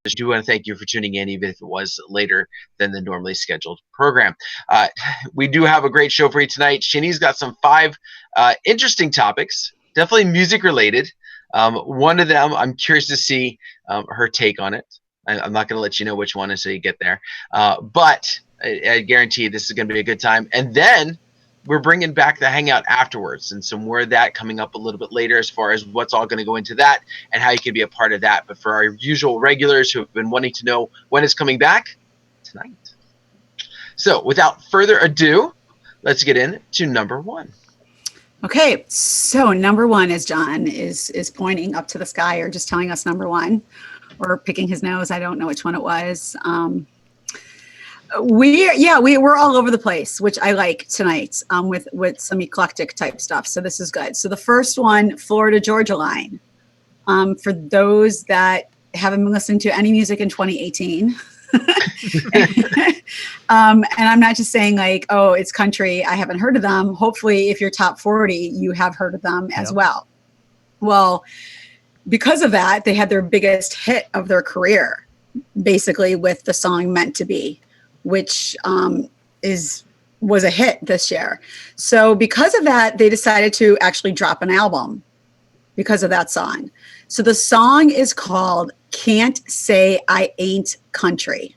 do want to thank you for tuning in, even if it was later than the normally scheduled program. We do have a great show for you tonight. Shani's got some 5 interesting topics, definitely music related. One of them, I'm curious to see her take on it. I'm not going to let you know which one until you get there. But I guarantee this is going to be a good time. And then we're bringing back the hangout afterwards, and some more of that coming up a little bit later as far as what's all going to go into that and how you can be a part of that. But for our usual regulars who have been wanting to know when it's coming back, tonight. So without further ado, let's get into number 1. Okay, so number 1 is John is pointing up to the sky or just telling us number 1 or picking his nose. I don't know which one it was. We're all over the place, which I like tonight with some eclectic type stuff. So this is good. So the first one, Florida Georgia line. For those that haven't been listening to any music in 2018. And I'm not just saying like, oh, it's country, I haven't heard of them. Hopefully, if you're top 40, you have heard of them as well. Well, because of that, they had their biggest hit of their career, basically with the song Meant to Be, which was a hit this year. So because of that, they decided to actually drop an album because of that song. So the song is called Can't Say I Ain't Country.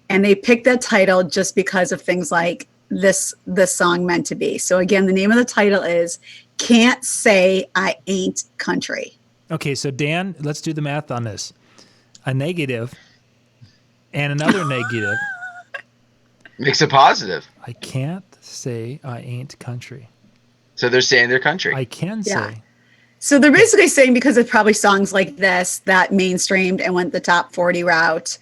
And they picked that title just because of things like this song Meant to Be. So again, the name of the title is Can't Say I Ain't Country. Okay, so Dan, let's do the math on this. A negative and another negative makes it positive. I can't say I ain't country. So they're saying they're country. I can say. So they're basically saying because of probably songs like this that mainstreamed and went the top 40 route,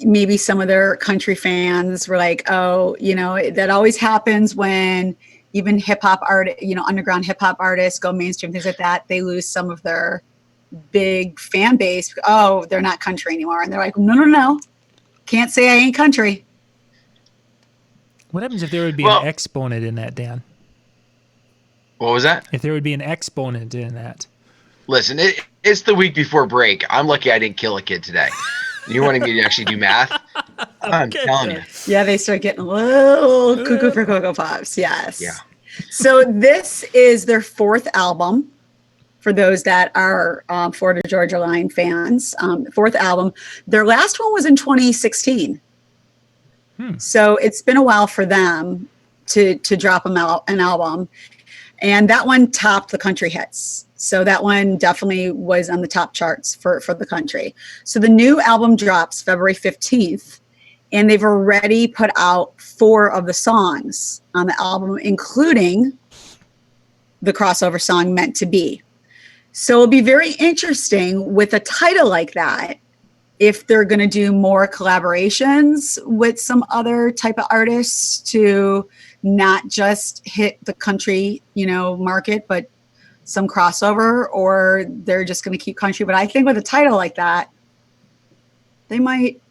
maybe some of their country fans were like, oh, that always happens when even hip hop underground hip hop artists go mainstream, things like that. They lose some of their big fan base. Oh, they're not country anymore. And they're like, no. Can't say I ain't country. What happens if there would be an exponent in that, Dan? What was that? If there would be an exponent in that. Listen, it's the week before break. I'm lucky I didn't kill a kid today. You wanting me to actually do math? I'm telling you. Yeah, they start getting a little cuckoo for Cocoa Pops. Yes. Yeah. So this is their 4th album. For those that are Florida Georgia Line fans, 4th album. Their last one was in 2016. So it's been a while for them to drop an album. And that one topped the country hits. So that one definitely was on the top charts for the country. So the new album drops February 15th. And they've already put out 4 of the songs on the album, including the crossover song Meant to Be. So it'll be very interesting with a title like that, if they're going to do more collaborations with some other type of artists to not just hit the country, market, but some crossover, or they're just going to keep country. But I think with a title like that, they might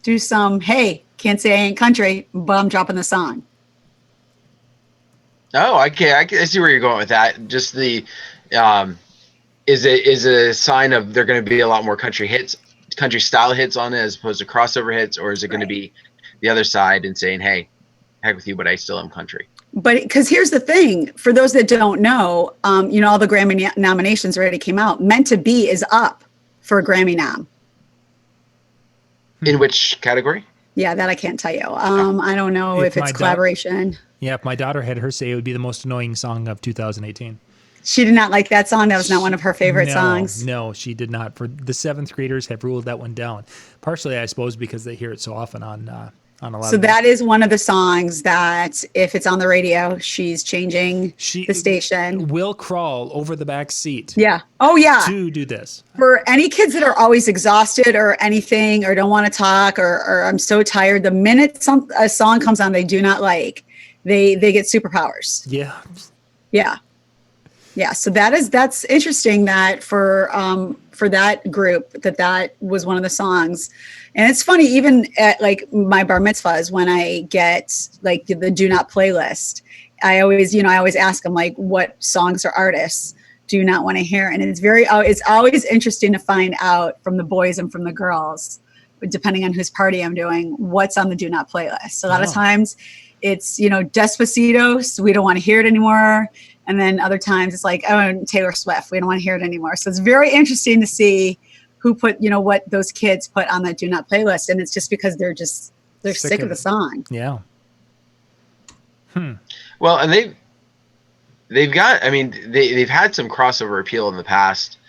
do some, hey, can't say I ain't country, but I'm dropping the song. Oh, okay. I see where you're going with that. Just the, is it a sign of they're going to be a lot more country style hits on it as opposed to crossover hits, or is it going to be the other side and saying, hey, heck with you, but I still am country? But because here's the thing, for those that don't know, all the Grammy nominations already came out. Meant to Be is up for a Grammy nom. In which category? Yeah, that I can't tell you. I don't know if it's collaboration. Yeah, if my daughter had her say, it would be the most annoying song of 2018. She did not like that song. That was not one of her favorite songs. No, she did not. For the 7th graders have ruled that one down. Partially, I suppose, because they hear it so often on a lot. So that is one of the songs that, if it's on the radio, she's changing the station. Will crawl over the back seat. Yeah. Oh, yeah. To do this. For any kids that are always exhausted or anything, or don't want to talk, or I'm so tired, the minute a song comes on they do not like, they get superpowers. Yeah. Yeah. Yeah. So that's interesting that for that group, that was one of the songs. And it's funny, even at like my bar mitzvahs, when I get like the do not playlist, I always ask them like, what songs or artists do not want to hear. And it's always interesting to find out from the boys and from the girls, depending on whose party I'm doing, what's on the do not playlist. A lot of times it's, Despacito, so we don't want to hear it anymore. And then other times it's like, oh, Taylor Swift, we don't want to hear it anymore. So it's very interesting to see who put, what those kids put on that do not playlist. And it's just because they're sick of the song. Yeah. Well, and they've got, I mean, they've had some crossover appeal in the past.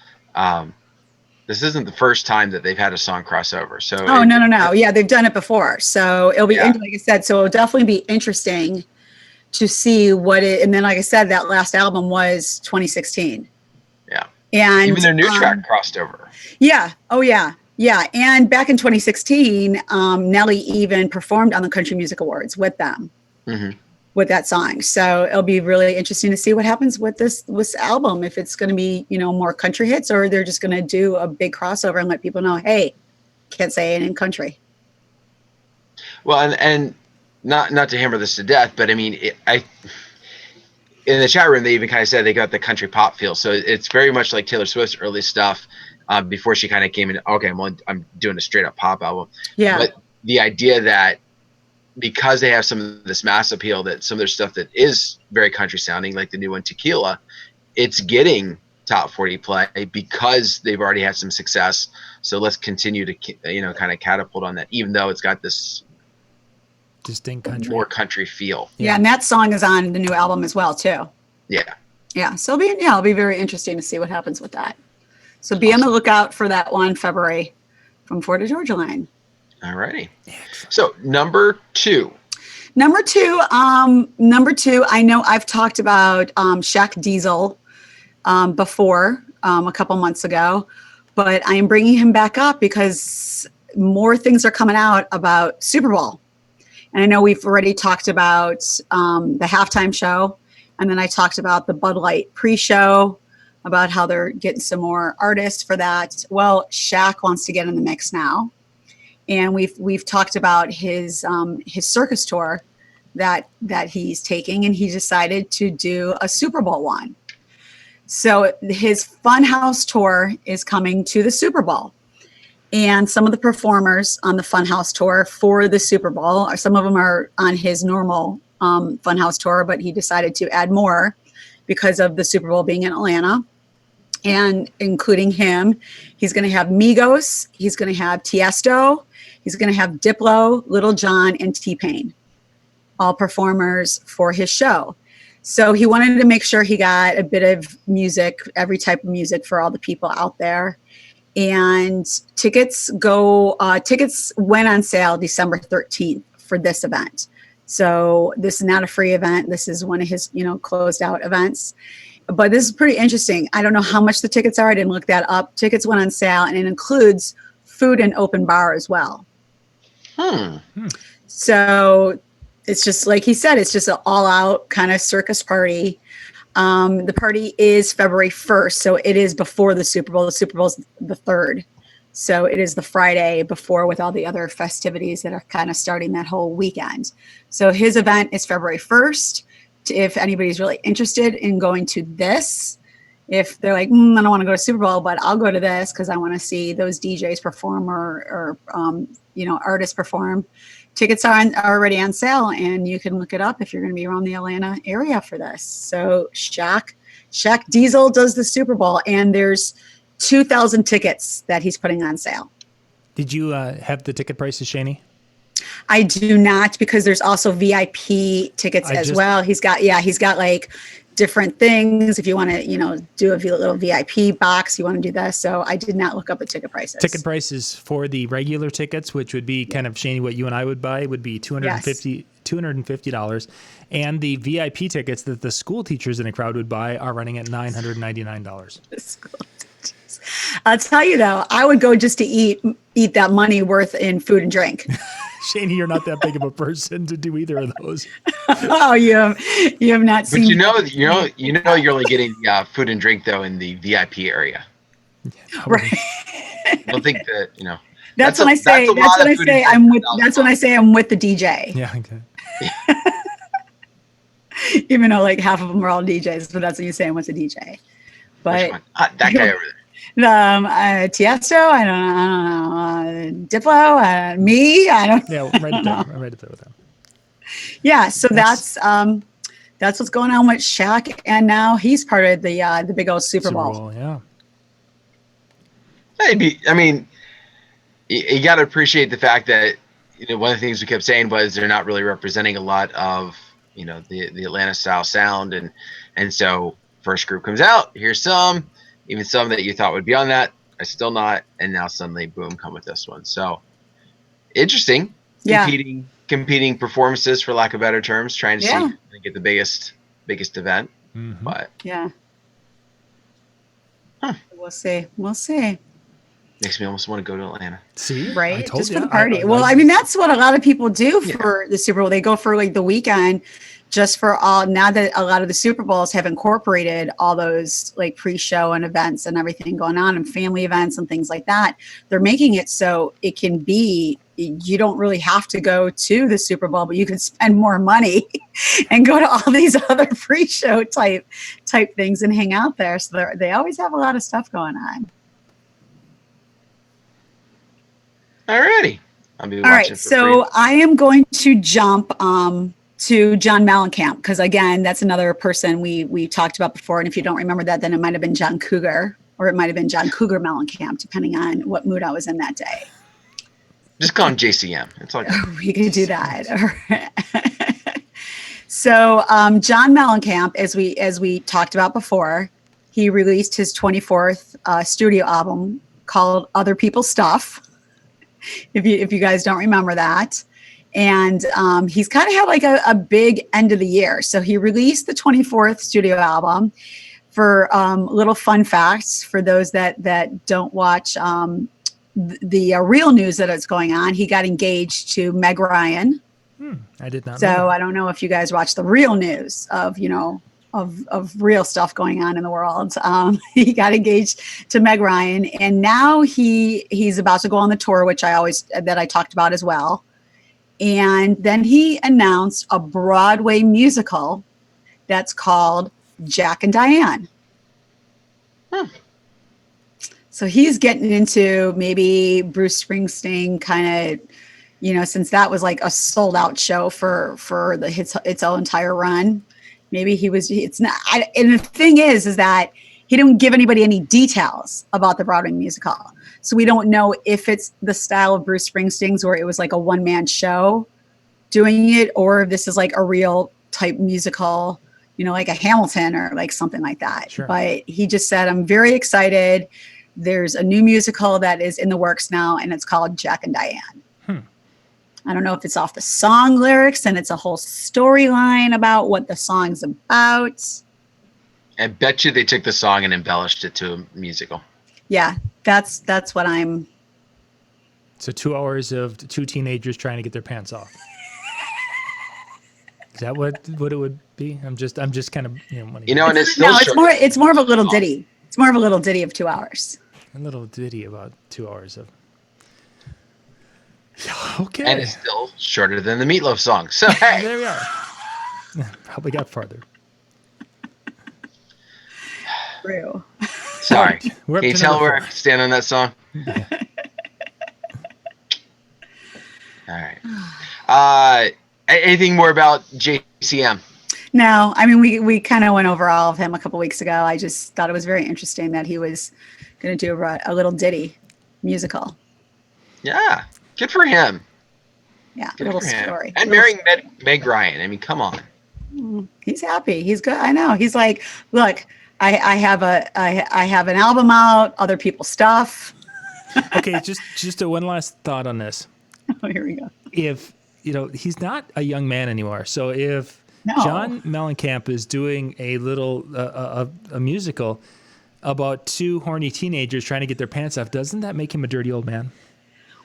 This isn't the first time that they've had a song crossover. So no. Yeah, they've done it before. So it'll be, like I said, so it'll definitely be interesting to see and then, like I said, that last album was 2016. Yeah. And even their new track crossed over. Yeah. Oh, yeah. Yeah. And back in 2016, Nelly even performed on the Country Music Awards with them. Mm-hmm. With that song. So it'll be really interesting to see what happens with this album, if it's going to be, more country hits, or they're just going to do a big crossover and let people know, hey, can't say it in country. Well, and not to hammer this to death, but I mean, in the chat room, they even kind of said they got the country pop feel. So it's very much like Taylor Swift's early stuff before she kind of came in. Okay, I'm doing a straight up pop album. Yeah. But the idea that because they have some of this mass appeal, that some of their stuff that is very country sounding, like the new one, Tequila, it's getting top 40 play because they've already had some success. So let's continue to, kind of catapult on that, even though it's got this distinct more country feel. Yeah. And that song is on the new album as well, too. Yeah. Yeah. So it'll be very interesting to see what happens with that. So be on the lookout for that one February from Florida Georgia Line. All righty. So number two, I know I've talked about Shaq Diesel before a couple months ago, but I am bringing him back up because more things are coming out about Super Bowl. And I know we've already talked about the halftime show, and then I talked about the Bud Light pre-show, about how they're getting some more artists for that. Well, Shaq wants to get in the mix now. And we've talked about his circus tour that he's taking, and he decided to do a Super Bowl one. So his Funhouse tour is coming to the Super Bowl, and some of the performers on the Funhouse tour for the Super Bowl, some of them are on his normal Funhouse tour, but he decided to add more because of the Super Bowl being in Atlanta. And including him, he's going to have Migos, he's going to have Tiesto, he's going to have Diplo, Little John, and T-Pain, all performers for his show. So he wanted to make sure he got a bit of music, every type of music for all the people out there. And tickets went on sale December 13th for this event. So this is not a free event. This is one of his, closed out events. But this is pretty interesting. I don't know how much the tickets are. I didn't look that up. Tickets went on sale, and it includes food and open bar as well. So it's just like he said, it's just an all-out kind of circus party. The party is February 1st, so it is before the Super Bowl. The Super Bowl is the 3rd. So it is the Friday before, with all the other festivities that are kind of starting that whole weekend. So his event is February 1st. If anybody's really interested in going to this, if they're like, I don't want to go to Super Bowl, but I'll go to this because I want to see those DJs perform or artists perform. Tickets are already on sale, and you can look it up if you're going to be around the Atlanta area for this. So Shaq Diesel does the Super Bowl, and there's 2,000 tickets that he's putting on sale. Did you have the ticket prices, Shani? I do not, because there's also VIP tickets as well. He's got like different things. If you want to, do a little VIP box, you want to do this. So I did not look up the ticket prices. Ticket prices for the regular tickets, which would be kind of, Shani, what you and I would buy, would be $250. And the VIP tickets that the school teachers in a crowd would buy are running at $999. I'll tell you though, I would go just to eat that money worth in food and drink. Shani, you're not that big of a person to do either of those. Oh, you have not seen. But you're only getting food and drink though in the VIP area. Right. I don't think that That's when I say I'm with the DJ. Yeah. Okay. Even though like half of them are all DJs, but that's what you say, I'm with the DJ. But that guy over there. Tiesto, I don't know. Diplo, me, I don't. Yeah, right there. I'm right there with him. Yeah, so that's what's going on with Shaq, and now he's part of the big old Super Bowl. Yeah. I mean, you got to appreciate the fact that one of the things we kept saying was they're not really representing a lot of the Atlanta style sound, and so first group comes out, here's some, even some that you thought would be on that are still not, and now suddenly boom, come with this one. So interesting. Yeah. Competing performances, for lack of better terms, trying to see if they get the biggest event. Mm-hmm. But yeah, we'll see. Makes me almost want to go to Atlanta. See, right? Just for the party. Well, I mean, that's what a lot of people do for the Super Bowl. They go for like the weekend, just for all. Now that a lot of the Super Bowls have incorporated all those like pre-show and events and everything going on, and family events and things like that, they're making it so it can be. You don't really have to go to the Super Bowl, but you can spend more money and go to all these other pre-show type things and hang out there. So they always have a lot of stuff going on. Alrighty. All right. So I am going to jump to John Mellencamp, because again, that's another person we talked about before. And if you don't remember that, then it might have been John Cougar, or it might have been John Cougar Mellencamp, depending on what mood I was in that day. Just call him JCM. It's like we could do that. So John Mellencamp, as we talked about before, he released his 24th studio album called Other People's Stuff. If you guys don't remember that. And he's kind of had like a big end of the year. So he released the 24th studio album. For little fun facts for those that don't watch the real news that is going on, he got engaged to Meg Ryan. I did not know. So I don't know if you guys watch the real news of real stuff going on in the world. He got engaged to Meg Ryan, and now he's about to go on the tour, which I talked about as well. And then he announced a Broadway musical that's called Jack and Diane. So he's getting into maybe Bruce Springsteen kind of, since that was like a sold out show for its entire run. Maybe it's not. And the thing is that he didn't give anybody any details about the Broadway musical. So we don't know if it's the style of Bruce Springsteen's, where it was like a one-man show doing it, or if this is like a real type musical, like a Hamilton or like something like that. Sure. But he just said, I'm very excited. There's a new musical that is in the works now, and it's called Jack and Diane. I don't know if it's off the song lyrics and it's a whole storyline about what the song's about. I bet you they took the song and embellished it to a musical. Yeah, that's what I'm. So 2 hours of two teenagers trying to get their pants off. Is that what it would be? I'm just kind of and it's still it's more of a little ditty. It's more of a little ditty of 2 hours. A little ditty about 2 hours of. Okay. And it's still shorter than the Meatloaf song. So hey, there we are. Probably got farther. True. Sorry. Can you tell where I stand on that song? Yeah. All right. Anything more about JCM? No, I mean, we kind of went over all of him a couple weeks ago. I just thought it was very interesting that he was going to do a little ditty musical. Yeah, good for him. Yeah, good little story. And marrying Meg Ryan. I mean, come on. He's happy. He's good. I know. He's like, look, I have an album out. Other people's stuff. Okay, just one last thought on this. Oh, here we go. If he's not a young man anymore, so if John Mellencamp is doing a little a musical about two horny teenagers trying to get their pants off, doesn't that make him a dirty old man?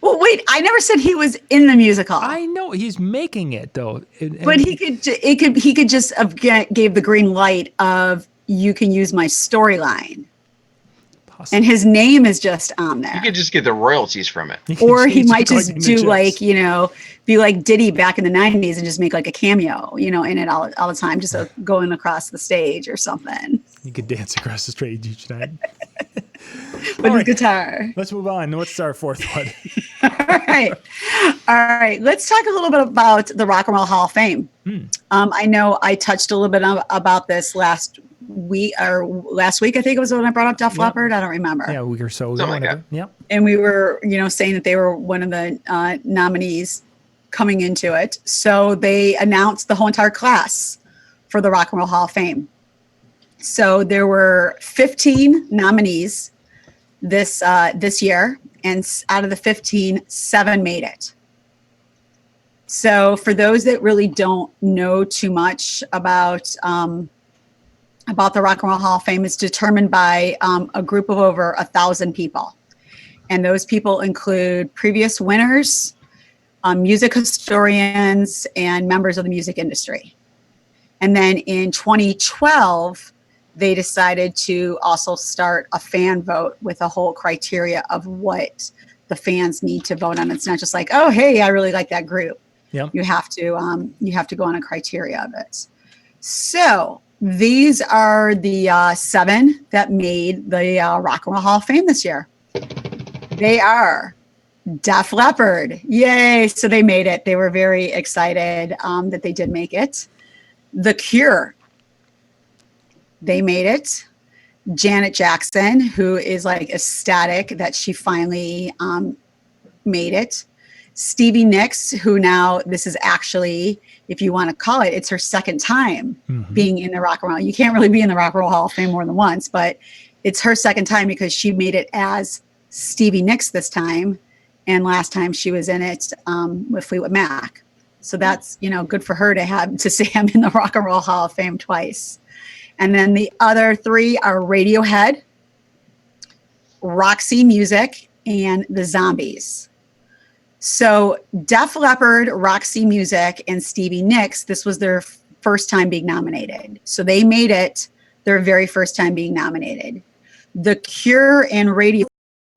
Well, wait, I never said he was in the musical. I know he's making it though. But he could just have gave the green light of, you can use my storyline. Possibly. And his name is just on there. You could just get the royalties from it. Or he might just do like, be like Diddy back in the 90s and just make like a cameo, in it all the time, just going across the stage or something. You could dance across the stage each night. With his guitar. Let's move on. What's our fourth one? All right. Let's talk a little bit about the Rock and Roll Hall of Fame. I know I touched a little bit about this last week. I think it was when I brought up Def Leppard. I don't remember. Yeah, a week or so ago. Yep. And we were, saying that they were one of the nominees coming into it. So they announced the whole entire class for the Rock and Roll Hall of Fame. So there were 15 nominees this year, and out of the 15, 7 made it. So for those that really don't know too much about the Rock and Roll Hall of Fame, it's determined by a group of over 1,000 people. And those people include previous winners, music historians, and members of the music industry. And then in 2012, they decided to also start a fan vote with a whole criteria of what the fans need to vote on. It's not just like, oh, hey, I really like that group. Yep. You have to go on a criteria of it. So these are the 7 that made the Rock and Roll Hall of Fame this year. They are Def Leppard. Yay. So they made it. They were very excited that they did make it. The Cure. They made it. Janet Jackson, who is like ecstatic that she finally made it. Stevie Nicks, who now this is actually, if you want to call it, it's her second time being in the Rock and Roll. You can't really be in the Rock and Roll Hall of Fame more than once, but it's her second time because she made it as Stevie Nicks this time. And last time she was in it with Fleetwood Mac. So that's, good for her to say I'm in the Rock and Roll Hall of Fame twice. And then the other 3 are Radiohead, Roxy Music, and the Zombies. So Def Leppard, Roxy Music, and Stevie Nicks, this was their first time being nominated. So they made it their very first time being nominated. The Cure and Radiohead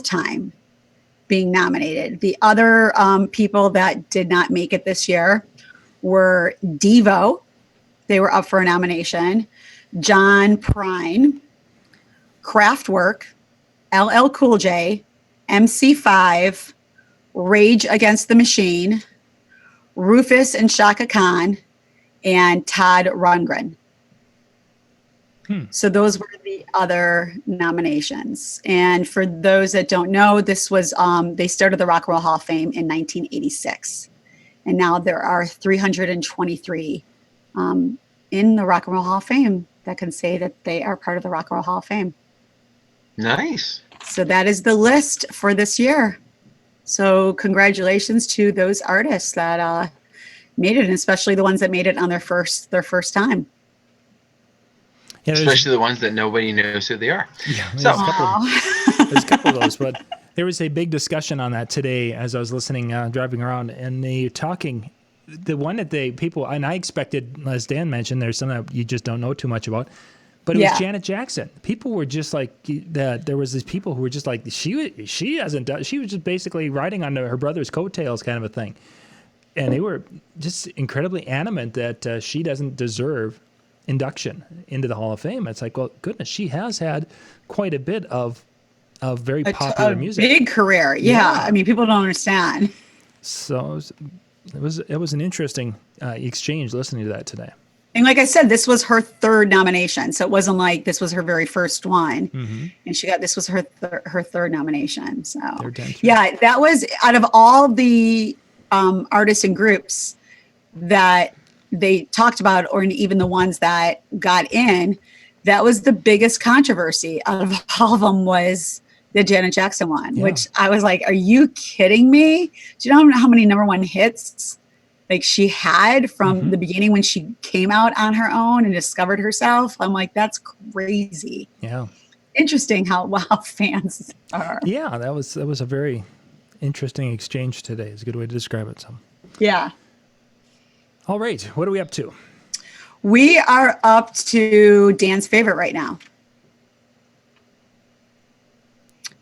time being nominated. The other people that did not make it this year were Devo. They were up for a nomination. John Prine, Kraftwerk, LL Cool J, MC5, Rage Against the Machine, Rufus and Shaka Khan, and Todd Rundgren. So those were the other nominations. And for those that don't know, this was they started the Rock and Roll Hall of Fame in 1986. And now there are 323 in the Rock and Roll Hall of Fame that can say that they are part of the Rock and Roll Hall of Fame. Nice. So that is the list for this year. So congratulations to those artists that made it, and especially the ones that made it on their first time. Yeah, especially the ones that nobody knows who they are. Yeah, there's a couple of those, but there was a big discussion on that today as I was listening, driving around, and they talking. The one that people, and I expected, as Dan mentioned, there's some that you just don't know too much about, but it was Janet Jackson. People were just like that. There was these people who were just like, she hasn't done. She was just basically riding on her brother's coattails, kind of a thing, and they were just incredibly adamant that she doesn't deserve induction into the Hall of Fame. It's like, well, goodness, she has had quite a bit of very popular music, big career. Yeah, I mean, people don't understand. So it was an interesting exchange listening to that today. And like I said, this was her third nomination, so it wasn't like this was her very first one. And this was her third nomination. So yeah, that was out of all the artists and groups that they talked about, or even the ones that got in, that was the biggest controversy out of all of them was the Janet Jackson one, which I was like, are you kidding me? Do you know how many #1 hits like she had from the beginning when she came out on her own and discovered herself? I'm like, that's crazy. Yeah. Interesting how fans are. Yeah, that was a very interesting exchange today. It's a good way to describe it. So. Yeah. All right. What are we up to? We are up to Dan's favorite right now.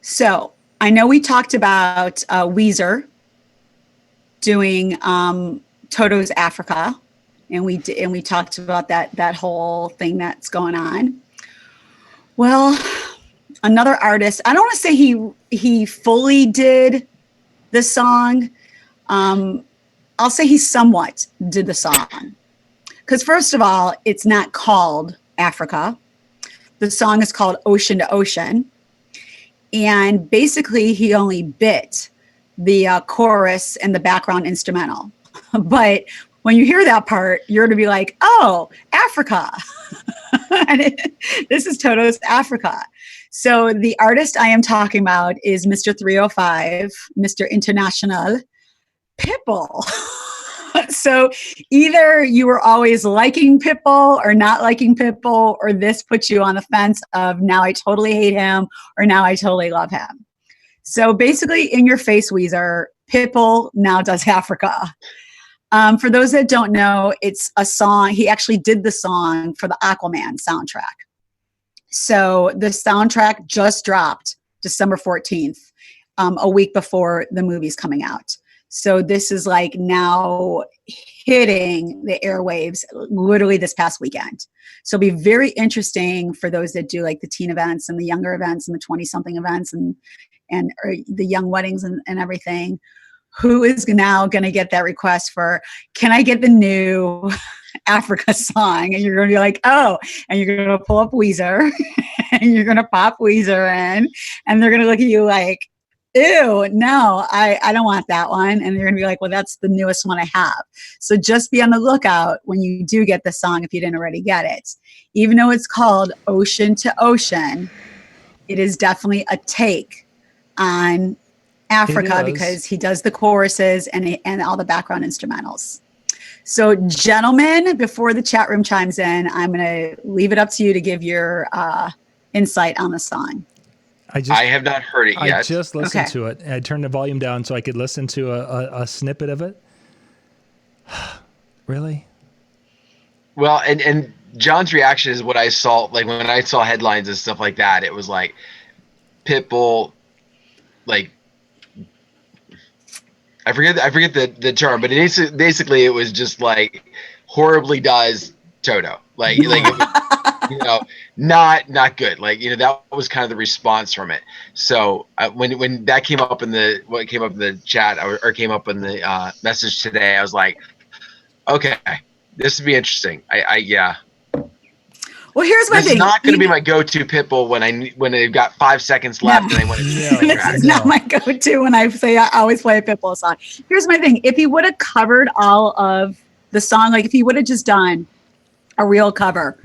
So I know we talked about Weezer doing Toto's Africa, and we talked about that whole thing that's going on. Well, another artist. I don't want to say he fully did the song. I'll say he somewhat did the song. Because first of all, it's not called Africa. The song is called Ocean to Ocean. And basically, he only bit the chorus and the background instrumental. But when you hear that part, you're going to be like, oh, Africa. And this is Toto's Africa. So the artist I am talking about is Mr. 305, Mr. International, Pitbull. So either you were always liking Pitbull or not liking Pitbull, or this puts you on the fence of now I totally hate him or now I totally love him. So basically, in your face, Weezer, Pitbull now does Africa. For those that don't know, it's a song. He actually did the song for the Aquaman soundtrack. So the soundtrack just dropped December 14th, a week before the movie's coming out. So this is like now hitting the airwaves literally this past weekend. So it'll be very interesting for those that do like the teen events and the younger events and the 20-something events and the young weddings and everything. Who is now going to get that request for, can I get the new Africa song? And you're going to be like, oh, and you're going to pull up Weezer and you're going to pop Weezer in and they're going to look at you like, ew, no, I don't want that one. And you're going to be like, well, that's the newest one I have. So just be on the lookout when you do get the song if you didn't already get it. Even though it's called Ocean to Ocean, it is definitely a take on Africa because he does the choruses and all the background instrumentals. So gentlemen, before the chat room chimes in, I'm going to leave it up to you to give your insight on the song. I have not heard it yet. I just listened to it. I turned the volume down so I could listen to a snippet of it. Really? Well, and John's reaction is what I saw, like when I saw headlines and stuff like that, it was like Pitbull, like I forget the term, but basically it was just like horribly does Toto. Like it was, not good. Like, that was kind of the response from it. So when that came up in the chat or came up in the message today, I was like, okay, this would be interesting. Yeah. Well, here's my thing. It's not going to be my go-to Pitbull when they've got 5 seconds left and they want to. This is not my go-to when I say I always play a Pitbull song. Here's my thing. If he would have covered all of the song, like if he would have just done a real cover,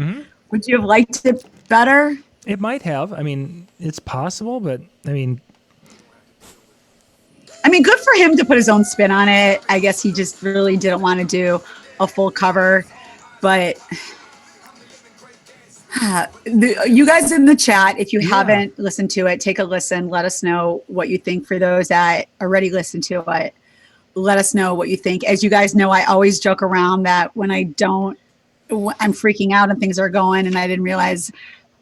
would you have liked it better? It might have. I mean, it's possible, but I mean, good for him to put his own spin on it. I guess he just really didn't want to do a full cover, but you guys in the chat, if you haven't listened to it, take a listen. Let us know what you think. For those that already listened to it, let us know what you think. As you guys know, I always joke around that when I'm freaking out and things are going and I didn't realize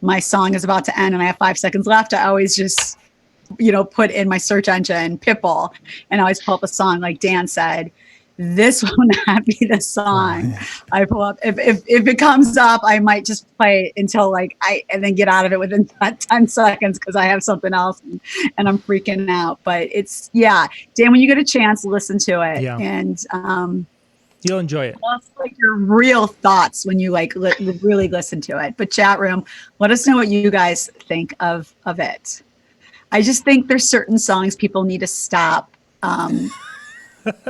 my song is about to end and I have 5 seconds left, I always just, put in my search engine Pitbull and I always pull up a song like Dan said. This will not be the song I pull up. If it comes up, I might just play it until and then get out of it within 10 seconds because I have something else and I'm freaking out. But it's, Dan, when you get a chance, listen to it. Yeah. And you'll enjoy it. Well, it's like your real thoughts when you really listen to it. But chat room, let us know what you guys think of it. I just think there's certain songs people need to stop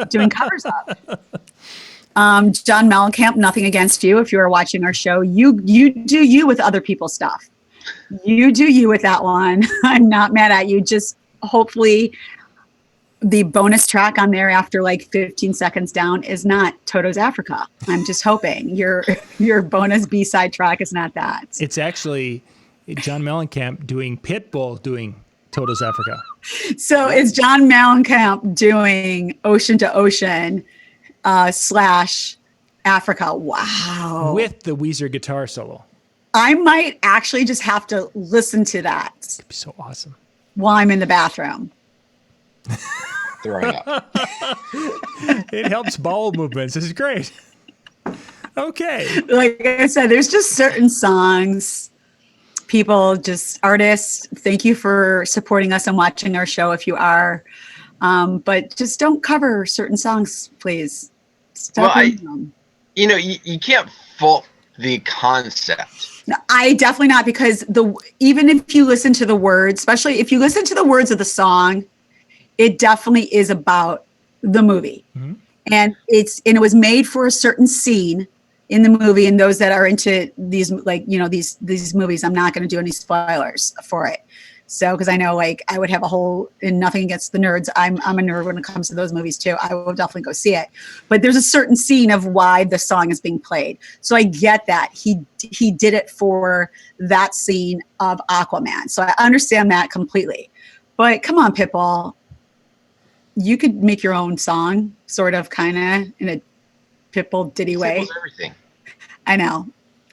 doing covers of. John Mellencamp, nothing against you. If you are watching our show, you do you with other people's stuff. You do you with that one. I'm not mad at you. Just hopefully the bonus track on there after 15 seconds down is not Toto's Africa. I'm just hoping your bonus B-side track is not that. It's actually John Mellencamp doing Pitbull doing Toto's Africa. So is John Mellencamp doing Ocean to Ocean / Africa? Wow. With the Weezer guitar solo. I might actually just have to listen to that. It'd be so awesome. While I'm in the bathroom. Throwing up. It helps bowel movements. This is great. Okay. Like I said, there's just certain songs people, just artists, thank you for supporting us and watching our show if you are. But just don't cover certain songs, please. Stop them. You can't fault the concept. No, I definitely not, because even if you listen to the words, especially if you listen to the words of the song, it definitely is about the movie. Mm-hmm. And it was made for a certain scene in the movie. And those that are into these, like, these movies, I'm not going to do any spoilers for it. So, because I know, like, I would have and nothing against the nerds. I'm a nerd when it comes to those movies too. I will definitely go see it. But there's a certain scene of why the song is being played. So I get that he did it for that scene of Aquaman. So I understand that completely. But come on, Pitbull, you could make your own song, sort of, kind of, in a Pitbull Diddy way. Everything. I know.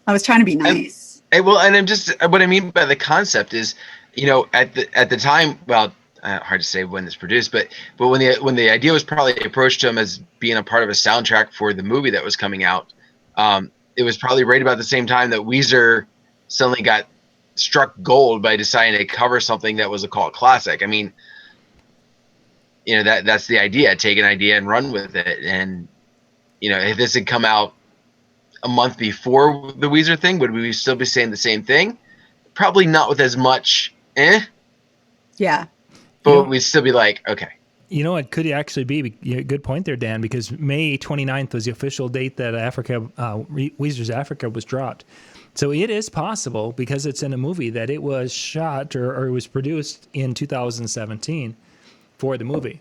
I was trying to be nice. And I'm just, what I mean by the concept is, at the time, well, hard to say when this produced, but when the idea was probably approached to him as being a part of a soundtrack for the movie that was coming out, it was probably right about the same time that Weezer suddenly got struck gold by deciding to cover something that was a cult classic. I mean, that's the idea. Take an idea and run with it. And if this had come out a month before the Weezer thing, would we still be saying the same thing? Probably not with as much. Yeah. But we'd still be like, okay. It could actually be good point there, Dan, because May 29th was the official date that Weezer's Africa was dropped. So it is possible, because it's in a movie, that it was shot or it was produced in 2017 for the movie.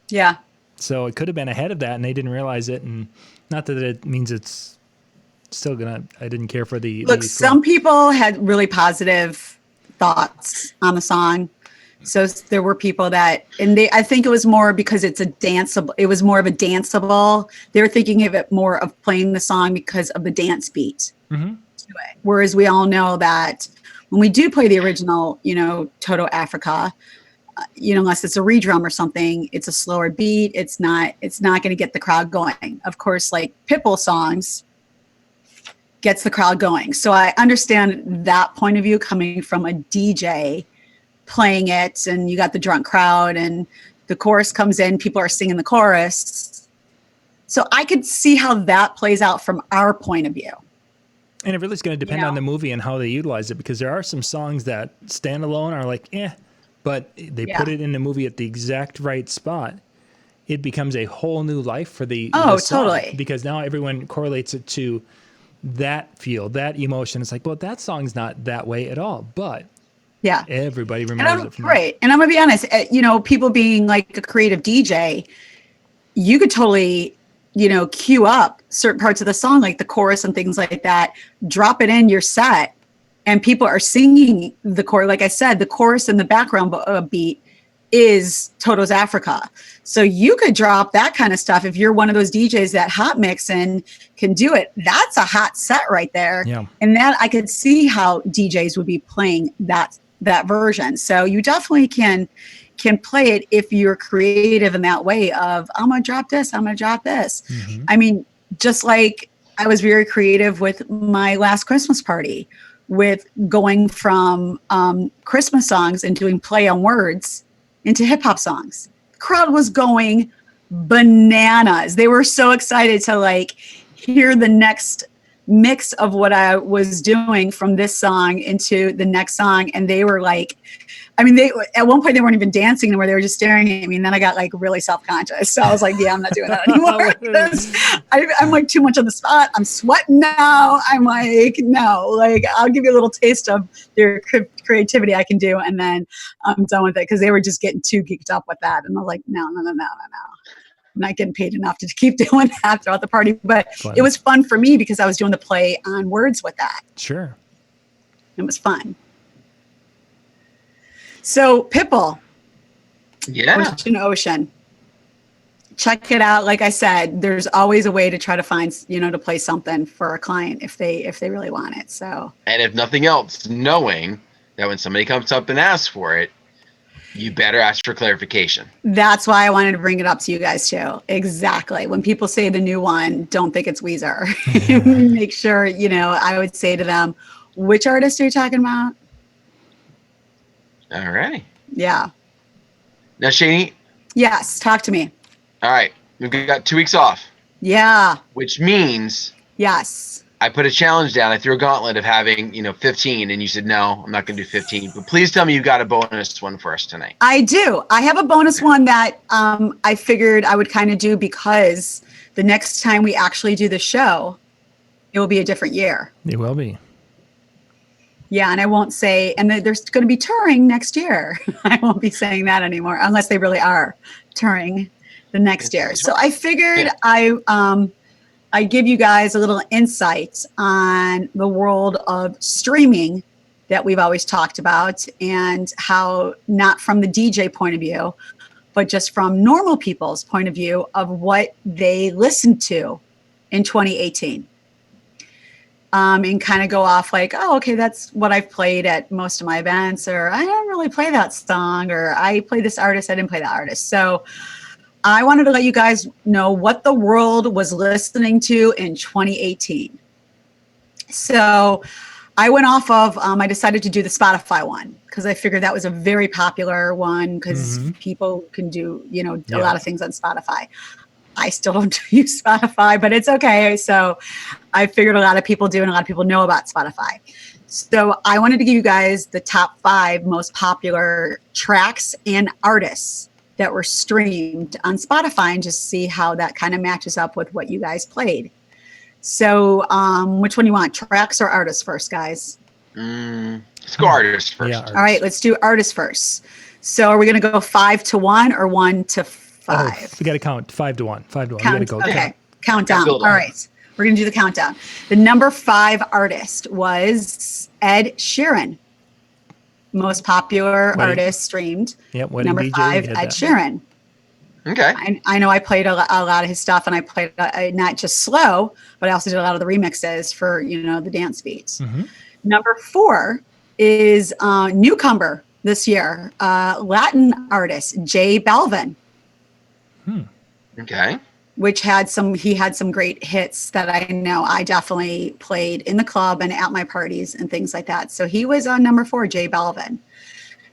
Yeah. So it could have been ahead of that, and they didn't realize it. And not that it means it's still I didn't care for the. Look, some people had really positive thoughts on the song. So there were people that, and I think it was more because it was more of a danceable. They were thinking of it more of playing the song because of the dance beat to it. Whereas we all know that when we do play the original, Toto Africa, unless it's a redrum or something, it's a slower beat. It's not going to get the crowd going. Of course, like Pitbull songs gets the crowd going. So I understand that point of view coming from a DJ playing it, and you got the drunk crowd and the chorus comes in, people are singing the chorus. So I could see how that plays out from our point of view. And it really is going to depend on the movie and how they utilize it, because there are some songs that stand alone are like, but they put it in the movie at the exact right spot. It becomes a whole new life for the song, totally. Because now everyone correlates it to that feel, that emotion. It's like, well, that song's not that way at all, but everybody remembers it from right. And I'm gonna be honest, people being like a creative DJ, you could totally, cue up certain parts of the song, like the chorus and things like that, drop it in your set, and people are singing the chorus. Like I said, the chorus in the background beat is Toto's Africa. So you could drop that kind of stuff if you're one of those DJs that hot mix and can do it. That's a hot set right there. Yeah. And that I could see how DJs would be playing that version. So you definitely can play it if you're creative in that way of, I'm going to drop this. Mm-hmm. I mean, just like I was very creative with my last Christmas party, with going from Christmas songs and doing play on words into hip hop songs. The crowd was going bananas. They were so excited to hear the next mix of what I was doing from this song into the next song. And they were like, they at one point they weren't even dancing anymore. They were just staring at me. And then I got really self-conscious. So I was like, yeah, I'm not doing that anymore. I'm too much on the spot. I'm sweating now. I'm like, no, I'll give you a little taste of their creativity I can do. And then I'm done with it. Cause they were just getting too geeked up with that. And I was like, no. I'm not getting paid enough to keep doing that throughout the party. But it was fun for me because I was doing the play on words with that. Sure. It was fun. So Pitbull, Ocean. Check it out. Like I said, there's always a way to try to find, to play something for a client if they really want it. So, and if nothing else, knowing that when somebody comes up and asks for it, you better ask for clarification. That's why I wanted to bring it up to you guys too. Exactly. When people say the new one, don't think it's Weezer. Make sure, I would say to them, which artist are you talking about? All right. Yeah. Now, Shani. Yes. Talk to me. All right. We've got 2 weeks off. Yeah. Which means. Yes. I put a challenge down. I threw a gauntlet of having, 15, and you said, no, I'm not going to do 15. But please tell me you've got a bonus one for us tonight. I do. I have a bonus one that I figured I would kind of do because the next time we actually do the show, it will be a different year. It will be. Yeah, and I won't say, and there's going to be touring next year. I won't be saying that anymore unless they really are touring the next year. So I figured I give you guys a little insight on the world of streaming that we've always talked about, and how, not from the DJ point of view, but just from normal people's point of view of what they listened to in 2018. And kind of go off like, oh, okay, that's what I've played at most of my events, or I don't really play that song, or I play this artist, I didn't play that artist. So I wanted to let you guys know what the world was listening to in 2018. So I went off of, I decided to do the Spotify one because I figured that was a very popular one because people can do, a lot of things on Spotify. I still don't use Spotify, but it's okay. So I figured a lot of people do, and a lot of people know about Spotify. So I wanted to give you guys the top 5 most popular tracks and artists that were streamed on Spotify, and just see how that kind of matches up with what you guys played. So which one do you want, tracks or artists first, guys? Let's go artists first. Yeah, All right, let's do artists first. So are we going to go 5 to 1 or 1 to 5? We got to count 5 to 1. 5 to 1. Count, We got to go. okay, countdown. All right, we're going to do the countdown. The number 5 artist was Ed Sheeran. Most popular artist streamed. Yep. Number DJ, 5, Ed Sheeran. Okay. I know I played a lot of his stuff, and I played not just slow, but I also did a lot of the remixes for, the dance beats. Number 4 is newcomer this year, Latin artist J Balvin. Okay. He had some great hits that I know I definitely played in the club and at my parties and things like that. So he was on number 4, J Balvin.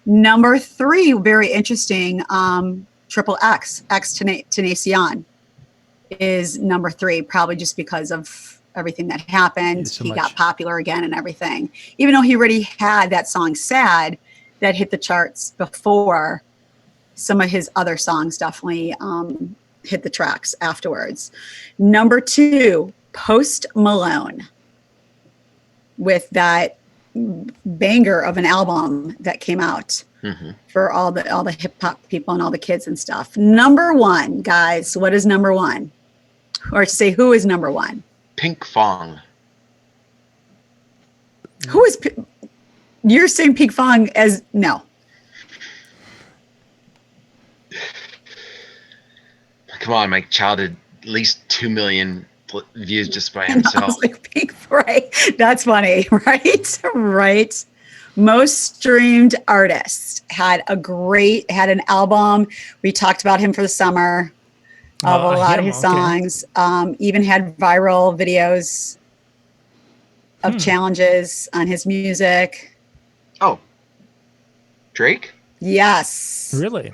Number 3, very interesting, Triple X Tenacion is number 3, probably just because of everything that happened. He got popular again and everything. Even though he already had that song Sad that hit the charts before, some of his other songs definitely hit the tracks afterwards. Number 2, Post Malone, with that banger of an album that came out for all the hip hop people and all the kids and stuff. Number 1, guys, what is number 1? Or to say, who is number 1? Pink Fong. Who is? You're saying Pink Fong as no. Come on, my child had at least 2 million views just by himself. I was like, Pink, right? That's funny, right? Right. Most streamed artist had an album. We talked about him for the summer of a lot of his songs. Even had viral videos of challenges on his music. Oh, Drake? Yes. Really?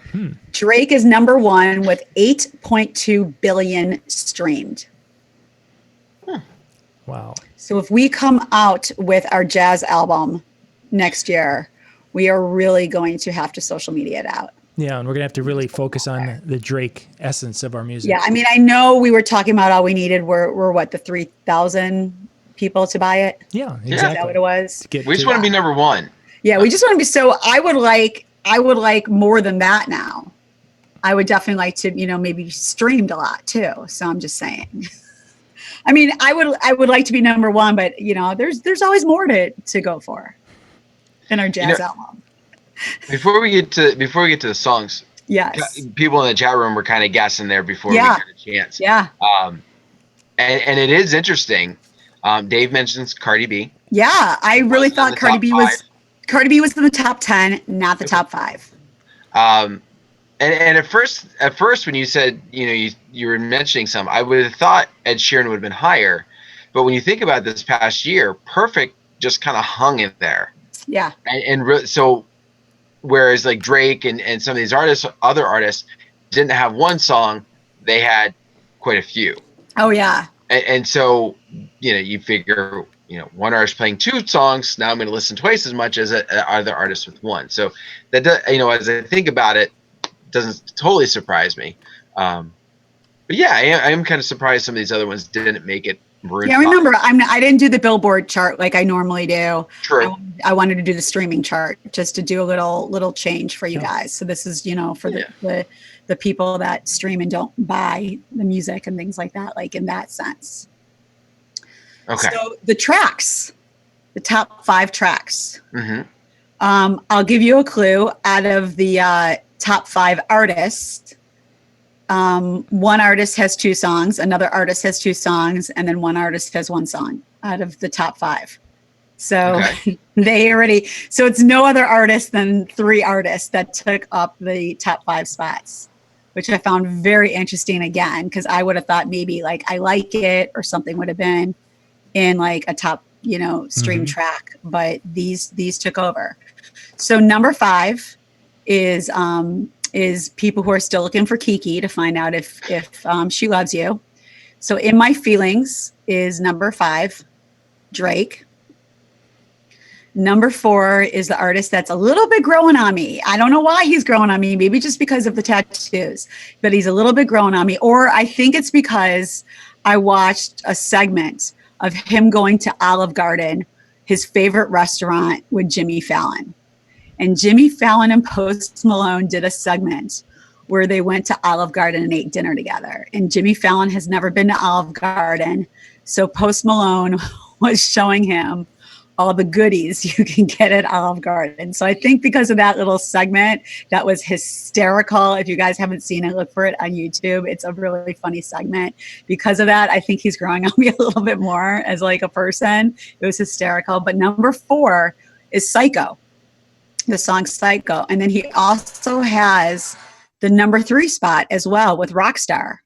Drake is number 1 with 8.2 billion streamed. Wow. So if we come out with our jazz album next year, we are really going to have to social media it out. Yeah, and we're going to have to really focus on the Drake essence of our music. Yeah, I mean, I know we were talking about all we needed were what, the 3,000 people to buy it? Yeah, exactly. Is that what it was? We just want to be number 1. Yeah, we just want to be, so I would like more than that now. I would definitely like to, maybe streamed a lot too. So I'm just saying. I mean, I would like to be number 1, but there's always more to go for in our jazz album. Before we get to the songs, yes, people in the chat room were kind of guessing there before we had a chance. Yeah. And it is interesting. Dave mentions Cardi B. Yeah, I really thought Cardi B was in the top 10, not the top 5. And at first when you said, you were mentioning some, I would have thought Ed Sheeran would have been higher. But when you think about this past year, Perfect just kind of hung in there. Yeah. And so whereas like Drake and some of these other artists didn't have one song, they had quite a few. Oh yeah. And so, you figure, one artist playing 2 songs, now I'm going to listen twice as much as other artists with 1. So that does, as I think about it, doesn't totally surprise me. But yeah, I am kind of surprised some of these other ones didn't make it. Yeah, remember, I didn't do the Billboard chart like I normally do. True. I wanted to do the streaming chart just to do a little change for you guys. So this is, for the people that stream and don't buy the music and things like that, like in that sense. Okay. So the tracks, the top 5 tracks. Mm-hmm. I'll give you a clue. Out of the top 5 artists, one artist has 2 songs, another artist has 2 songs, and then one artist has 1 song out of the top 5. So so it's no other artist than 3 artists that took up the top 5 spots, which I found very interesting again, because I would have thought maybe like I Like It or something would have been in like a top, stream track, but these took over. So number 5 is people who are still looking for Kiki to find out if she loves you. So In My Feelings is number 5, Drake. Number 4 is the artist that's a little bit growing on me. I don't know why he's growing on me, maybe just because of the tattoos, but he's a little bit growing on me. Or I think it's because I watched a segment of him going to Olive Garden, his favorite restaurant, with Jimmy Fallon. And Jimmy Fallon and Post Malone did a segment where they went to Olive Garden and ate dinner together. And Jimmy Fallon has never been to Olive Garden. So Post Malone was showing him all the goodies you can get at Olive Garden. So I think because of that little segment, that was hysterical. If you guys haven't seen it, look for it on YouTube. It's a really funny segment. Because of that, I think he's growing on me a little bit more as like a person. It was hysterical. But number 4 is Psycho, the song Psycho. And then he also has the number 3 spot as well with Rockstar.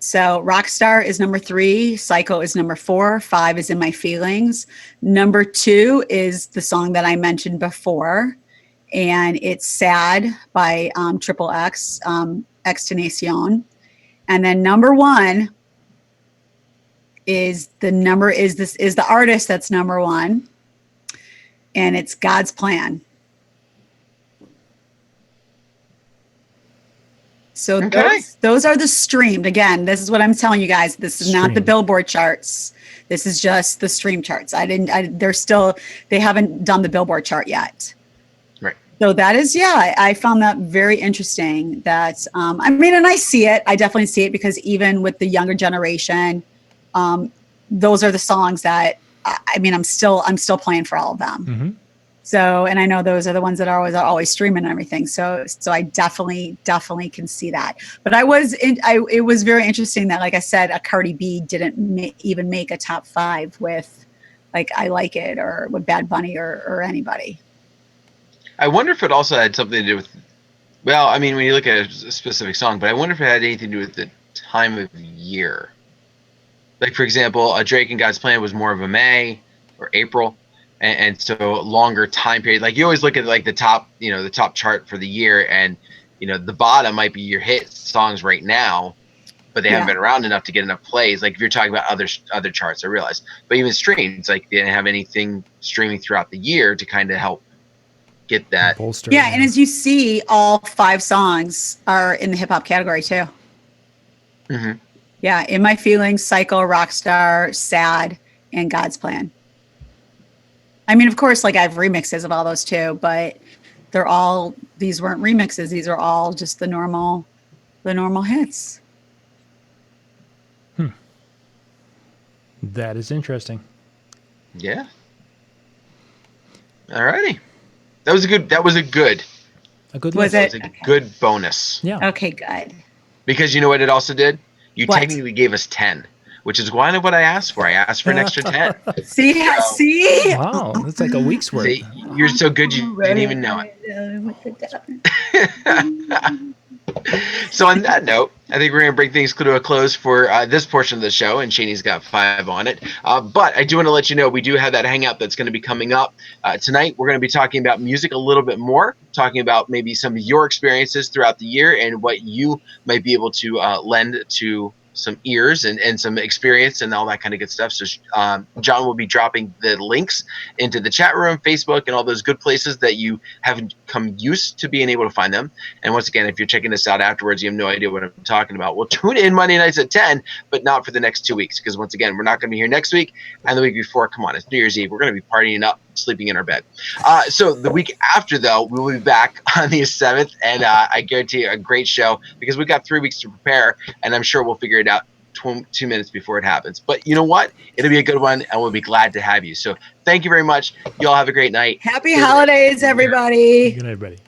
So Rockstar is number 3, Psycho is number 4, 5 is In My Feelings. Number 2 is the song that I mentioned before, and it's Sad by Triple X, Extenacion. And then number 1 is the artist that's number 1, and it's God's Plan. So those are the streamed. Again, this is what I'm telling you guys. This is not the Billboard charts. This is just the stream charts. They haven't done the Billboard chart yet. Right. So that is, I found that very interesting that, and I see it. I definitely see it because even with the younger generation, those are the songs that, I'm still playing for all of them. Mm-hmm. So, and I know those are the ones that are always streaming and everything. So I definitely can see that. But it was very interesting that, like I said, a Cardi B didn't even make a top 5 with like I Like It or with Bad Bunny or anybody. I wonder if it also had something to do with, when you look at a specific song, but I wonder if it had anything to do with the time of year. Like, for example, a Drake and God's Plan was more of a May or April. And so longer time period, like you always look at like the top chart for the year, and the bottom might be your hit songs right now, but they haven't been around enough to get enough plays. Like if you're talking about other charts, I realize, but even streams, like they didn't have anything streaming throughout the year to kind of help get that bolster. Yeah, and as you see, all 5 songs are in the hip hop category too. Mm-hmm. Yeah, In My Feelings, Psycho, Rockstar, Sad, and God's Plan. Of course, like I have remixes of all those too, but these weren't remixes. These are all just the normal hits. That is interesting. Yeah. Alrighty. That was a good. Was list. It? Good bonus. Yeah. Okay, good. Because you know what it also did? You technically gave us 10. Which is kind of what I asked for. I asked for an extra 10. See? Wow, that's like a week's worth. See, you're so good you didn't even know it. So on that note, I think we're going to bring things to a close for this portion of the show, and Shani's got 5 on it. But I do want to let you know we do have that hangout that's going to be coming up. Tonight, we're going to be talking about music a little bit more, talking about maybe some of your experiences throughout the year and what you might be able to lend to some ears and some experience and all that kind of good stuff. So John will be dropping the links into the chat room, Facebook, and all those good places that you haven't come used to being able to find them. And once again, if you're checking this out afterwards, you have no idea what I'm talking about. Well, tune in Monday nights at 10, but not for the next 2 weeks, because once again, we're not going to be here next week and the week before. Come on, it's New Year's Eve. We're going to be partying up, sleeping in our bed. So the week after, though, we will be back on the 7th, and I guarantee you a great show, because we've got 3 weeks to prepare, and I'm sure we'll figure it out 2 minutes before it happens. But you know what? It'll be a good one, and we'll be glad to have you. So thank you very much. You all have a great night. Happy holidays, everybody. Good night, everybody.